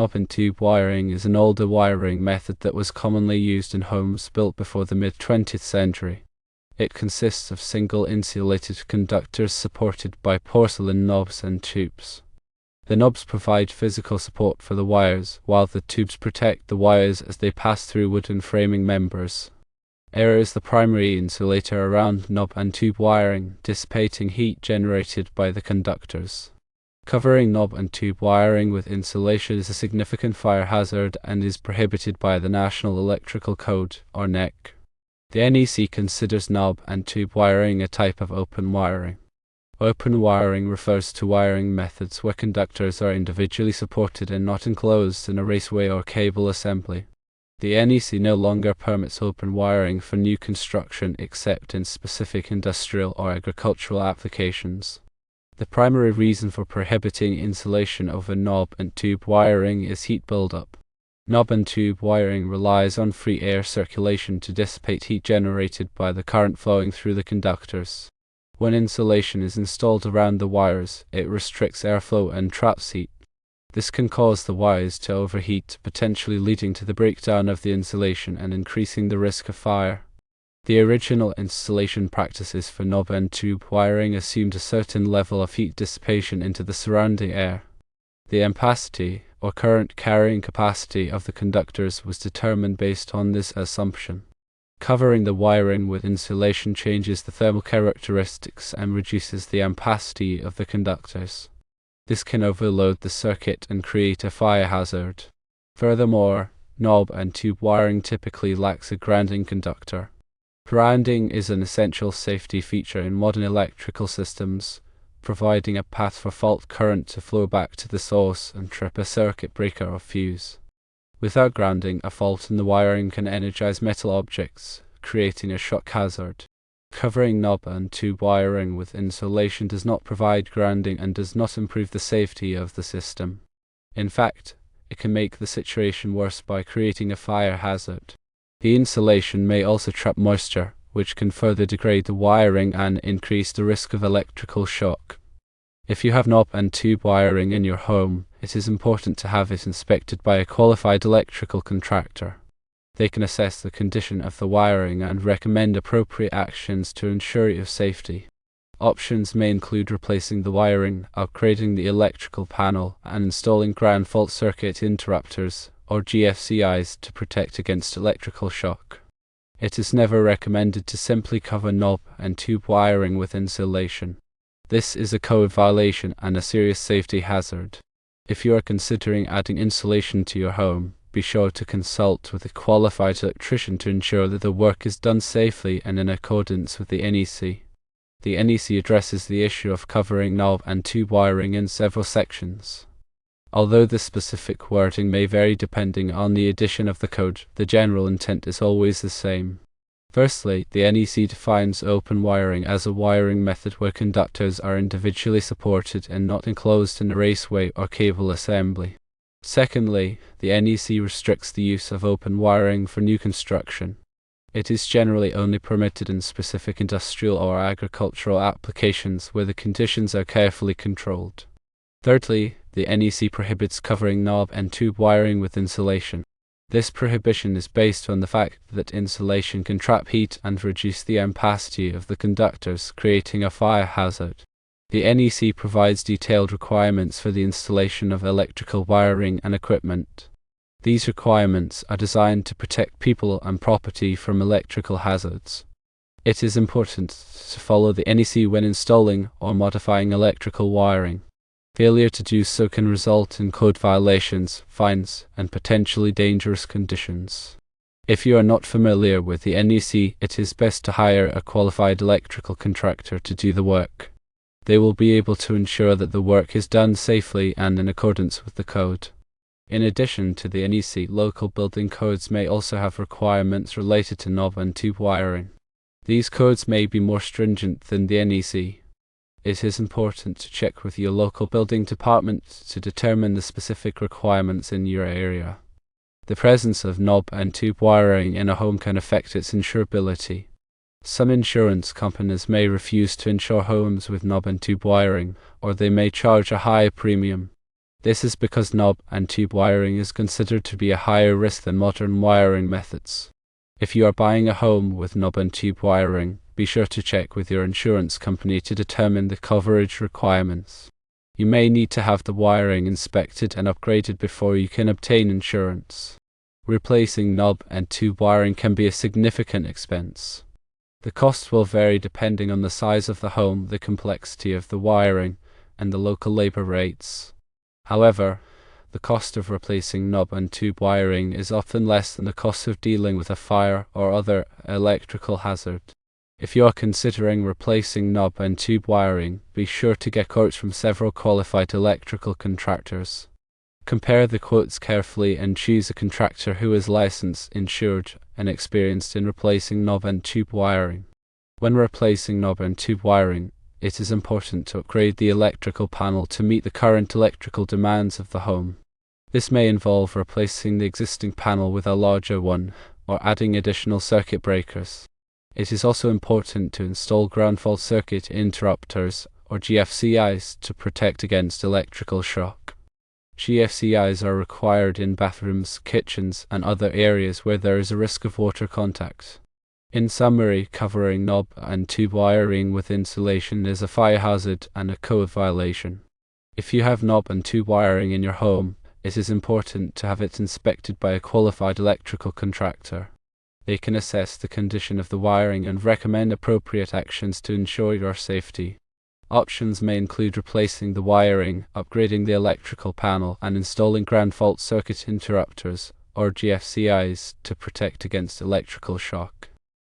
knob and tube wiring is an older wiring method that was commonly used in homes built before the mid-20th century. It consists of single insulated conductors supported by porcelain knobs and tubes. The knobs provide physical support for the wires, while the tubes protect the wires as they pass through wooden framing members. Air is the primary insulator around knob and tube wiring, dissipating heat generated by the conductors. Covering knob and tube wiring with insulation is a significant fire hazard and is prohibited by the National Electrical Code, or NEC. The NEC considers knob and tube wiring a type of open wiring. Open wiring refers to wiring methods where conductors are individually supported and not enclosed in a raceway or cable assembly. The NEC no longer permits open wiring for new construction except in specific industrial or agricultural applications. The primary reason for prohibiting insulation over knob and tube wiring is heat buildup. Knob and tube wiring relies on free air circulation to dissipate heat generated by the current flowing through the conductors. When insulation is installed around the wires, it restricts airflow and traps heat. This can cause the wires to overheat, potentially leading to the breakdown of the insulation and increasing the risk of fire. The original installation practices for knob and tube wiring assumed a certain level of heat dissipation into the surrounding air. The ampacity, or current carrying capacity, of the conductors was determined based on this assumption. Covering the wiring with insulation changes the thermal characteristics and reduces the ampacity of the conductors. This can overload the circuit and create a fire hazard. Furthermore, knob and tube wiring typically lacks a grounding conductor. Grounding is an essential safety feature in modern electrical systems, providing a path for fault current to flow back to the source and trip a circuit breaker or fuse. Without grounding, a fault in the wiring can energize metal objects, creating a shock hazard. Covering knob and tube wiring with insulation does not provide grounding and does not improve the safety of the system. In fact, it can make the situation worse by creating a fire hazard. The insulation may also trap moisture, which can further degrade the wiring and increase the risk of electrical shock. If you have knob and tube wiring in your home, it is important to have it inspected by a qualified electrical contractor. They can assess the condition of the wiring and recommend appropriate actions to ensure your safety. Options may include replacing the wiring, upgrading the electrical panel, and installing ground fault circuit interrupters, or GFCIs, to protect against electrical shock. It is never recommended to simply cover knob and tube wiring with insulation. This is a code violation and a serious safety hazard. If you are considering adding insulation to your home, be sure to consult with a qualified electrician to ensure that the work is done safely and in accordance with the NEC. The NEC addresses the issue of covering knob and tube wiring in several sections. Although the specific wording may vary depending on the edition of the code, the general intent is always the same. Firstly, the NEC defines open wiring as a wiring method where conductors are individually supported and not enclosed in a raceway or cable assembly. Secondly, the NEC restricts the use of open wiring for new construction. It is generally only permitted in specific industrial or agricultural applications where the conditions are carefully controlled. Thirdly, the NEC prohibits covering knob and tube wiring with insulation. This prohibition is based on the fact that insulation can trap heat and reduce the ampacity of the conductors, creating a fire hazard. The NEC provides detailed requirements for the installation of electrical wiring and equipment. These requirements are designed to protect people and property from electrical hazards. It is important to follow the NEC when installing or modifying electrical wiring. Failure to do so can result in code violations, fines, and potentially dangerous conditions. If you are not familiar with the NEC, it is best to hire a qualified electrical contractor to do the work. They will be able to ensure that the work is done safely and in accordance with the code. In addition to the NEC, local building codes may also have requirements related to knob and tube wiring. These codes may be more stringent than the NEC. It is important to check with your local building department to determine the specific requirements in your area. The presence of knob and tube wiring in a home can affect its insurability. Some insurance companies may refuse to insure homes with knob and tube wiring, or they may charge a higher premium. This is because knob and tube wiring is considered to be a higher risk than modern wiring methods. If you are buying a home with knob and tube wiring, be sure to check with your insurance company to determine the coverage requirements. You may need to have the wiring inspected and upgraded before you can obtain insurance. Replacing knob and tube wiring can be a significant expense. The cost will vary depending on the size of the home, the complexity of the wiring, and the local labor rates. However, the cost of replacing knob and tube wiring is often less than the cost of dealing with a fire or other electrical hazard. If you are considering replacing knob and tube wiring, be sure to get quotes from several qualified electrical contractors. Compare the quotes carefully and choose a contractor who is licensed, insured, and experienced in replacing knob and tube wiring. When replacing knob and tube wiring, it is important to upgrade the electrical panel to meet the current electrical demands of the home. This may involve replacing the existing panel with a larger one, or adding additional circuit breakers. It is also important to install ground fault circuit interrupters, or GFCIs, to protect against electrical shock. GFCIs are required in bathrooms, kitchens, and other areas where there is a risk of water contact. In summary, covering knob and tube wiring with insulation is a fire hazard and a code violation. If you have knob and tube wiring in your home, it is important to have it inspected by a qualified electrical contractor. They can assess the condition of the wiring and recommend appropriate actions to ensure your safety. Options may include replacing the wiring, upgrading the electrical panel, and installing ground fault circuit interrupters, or GFCIs, to protect against electrical shock.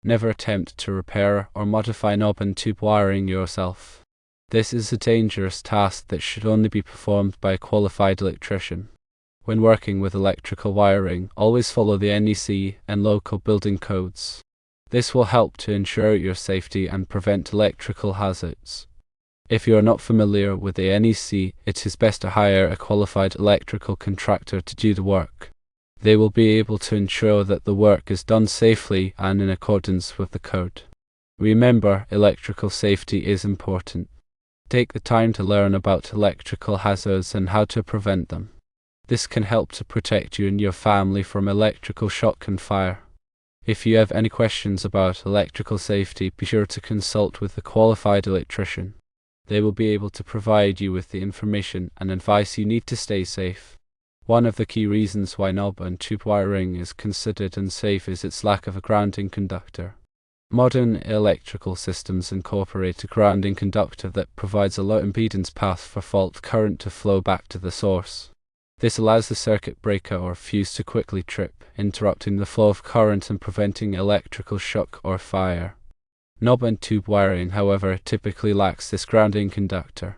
Never attempt to repair or modify knob and tube wiring yourself. This is a dangerous task that should only be performed by a qualified electrician. When working with electrical wiring, always follow the NEC and local building codes. This will help to ensure your safety and prevent electrical hazards. If you are not familiar with the NEC, it is best to hire a qualified electrical contractor to do the work. They will be able to ensure that the work is done safely and in accordance with the code. Remember, electrical safety is important. Take the time to learn about electrical hazards and how to prevent them. This can help to protect you and your family from electrical shock and fire. If you have any questions about electrical safety, be sure to consult with a qualified electrician. They will be able to provide you with the information and advice you need to stay safe. One of the key reasons why knob and tube wiring is considered unsafe is its lack of a grounding conductor. Modern electrical systems incorporate a grounding conductor that provides a low impedance path for fault current to flow back to the source. This allows the circuit breaker or fuse to quickly trip, interrupting the flow of current and preventing electrical shock or fire. Knob and tube wiring, however, typically lacks this grounding conductor.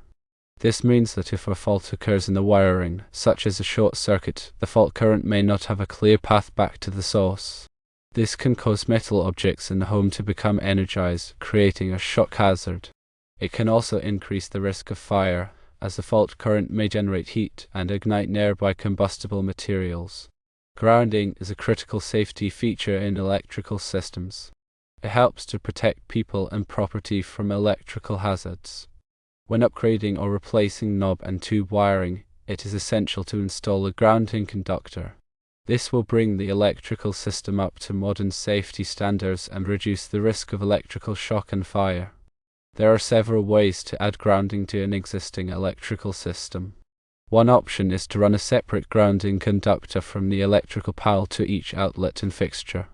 This means that if a fault occurs in the wiring, such as a short circuit, the fault current may not have a clear path back to the source. This can cause metal objects in the home to become energized, creating a shock hazard. It can also increase the risk of fire, as the fault current may generate heat and ignite nearby combustible materials. Grounding is a critical safety feature in electrical systems. It helps to protect people and property from electrical hazards. When upgrading or replacing knob and tube wiring, it is essential to install a grounding conductor. This will bring the electrical system up to modern safety standards and reduce the risk of electrical shock and fire. There are several ways to add grounding to an existing electrical system. One option is to run a separate grounding conductor from the electrical panel to each outlet and fixture.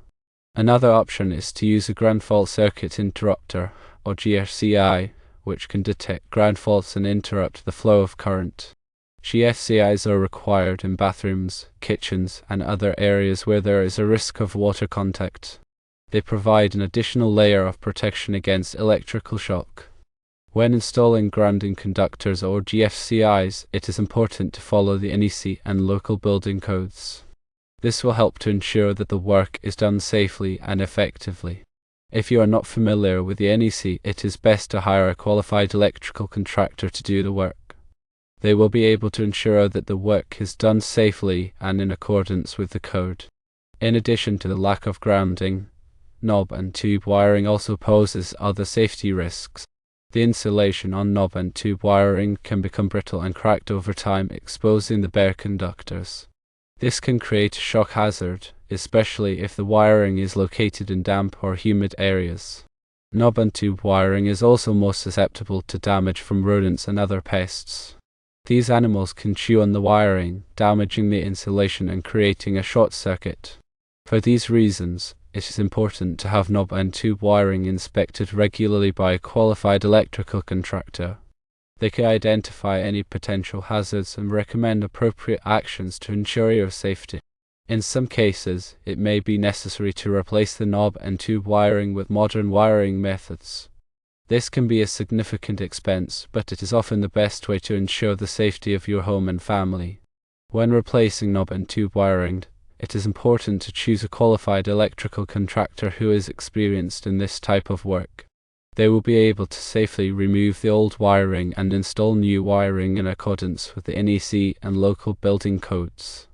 Another option is to use a ground fault circuit interrupter, or GFCI, which can detect ground faults and interrupt the flow of current. GFCIs are required in bathrooms, kitchens, and other areas where there is a risk of water contact. They provide an additional layer of protection against electrical shock. When installing grounding conductors or GFCIs, it is important to follow the NEC and local building codes. This will help to ensure that the work is done safely and effectively. If you are not familiar with the NEC, it is best to hire a qualified electrical contractor to do the work. They will be able to ensure that the work is done safely and in accordance with the code. In addition to the lack of grounding, knob and tube wiring also poses other safety risks. The insulation on knob and tube wiring can become brittle and cracked over time, exposing the bare conductors. This can create a shock hazard, especially if the wiring is located in damp or humid areas. Knob and tube wiring is also most susceptible to damage from rodents and other pests. These animals can chew on the wiring, damaging the insulation and creating a short circuit. For these reasons, it is important to have knob and tube wiring inspected regularly by a qualified electrical contractor. They can identify any potential hazards and recommend appropriate actions to ensure your safety. In some cases, it may be necessary to replace the knob and tube wiring with modern wiring methods. This can be a significant expense, but it is often the best way to ensure the safety of your home and family. When replacing knob and tube wiring, it is important to choose a qualified electrical contractor who is experienced in this type of work. They will be able to safely remove the old wiring and install new wiring in accordance with the NEC and local building codes.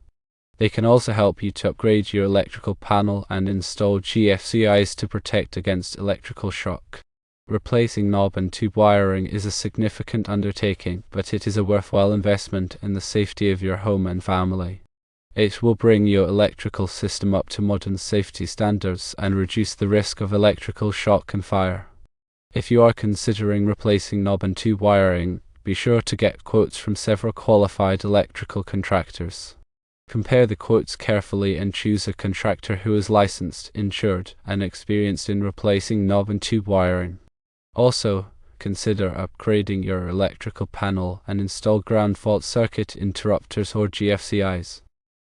They can also help you to upgrade your electrical panel and install GFCIs to protect against electrical shock. Replacing knob and tube wiring is a significant undertaking, but it is a worthwhile investment in the safety of your home and family. It will bring your electrical system up to modern safety standards and reduce the risk of electrical shock and fire. If you are considering replacing knob and tube wiring, be sure to get quotes from several qualified electrical contractors. Compare the quotes carefully and choose a contractor who is licensed, insured, and experienced in replacing knob and tube wiring. Also, consider upgrading your electrical panel and install ground fault circuit interrupters or GFCIs.